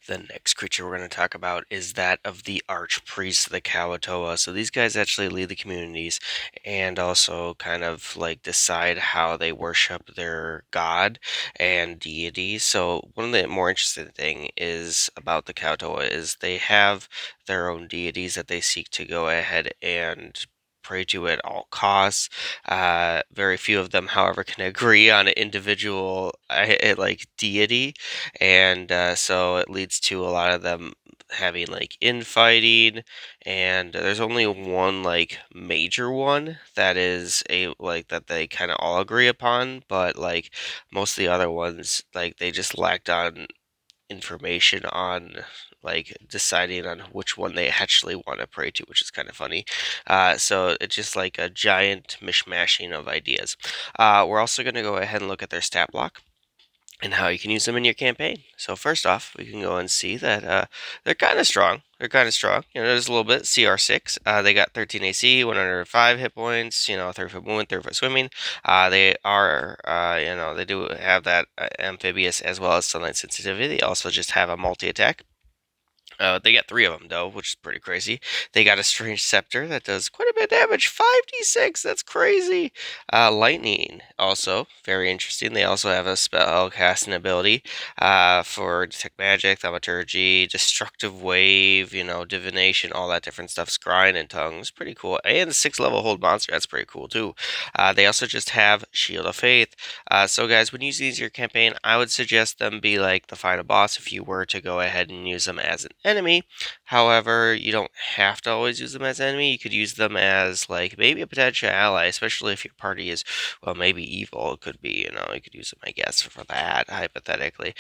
The next creature we're going to talk about is that of the Archpriests, the Kuo-Toa. So these guys actually lead the communities and also kind of like decide how they worship their god and deity. So one of the more interesting thing is about the Kuo-Toa is they have their own deities that they seek to go ahead and pray to at all costs. Very few of them, however, can agree on an individual like deity, and so it leads to a lot of them having like infighting, and there's only one like major one that is a like that they kind of all agree upon, but like most of the other ones, like they just lacked on information on like deciding on which one they actually want to pray to, which is kind of funny. So it's just like a giant mishmashing of ideas. We're also going to go ahead and look at their stat block and how you can use them in your campaign. So first off, we can go and see that they're kind of strong. They're kind of strong. There's a little bit. CR6. They got 13 AC, 105 hit points. 30-foot movement, 30-foot swimming. They are, they do have that amphibious as well as sunlight sensitivity. They also just have a multi attack. They got three of them though, which is pretty crazy. They got a strange scepter that does quite a bit of damage, 5d6. That's crazy. Lightning also very interesting. They also have a spell casting ability for detect magic, thaumaturgy, destructive wave, divination, all that different stuff. Scrying and tongues, pretty cool. And 6 level hold monster, that's pretty cool too. They also just have Shield of Faith. So guys, when using these in your campaign, I would suggest them be like the final boss if you were to go ahead and use them as an enemy. However, you don't have to always use them as an enemy. You could use them as like maybe a potential ally, especially if your party is, well, maybe evil. It could be, you could use them, I guess, for that, hypothetically.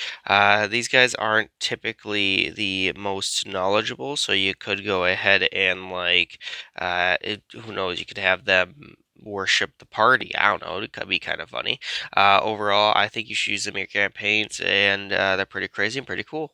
These guys aren't typically the most knowledgeable, so you could go ahead and like, who knows, you could have them worship the party. I don't know. It could be kind of funny. Overall, I think you should use them in your campaigns, and they're pretty crazy and pretty cool.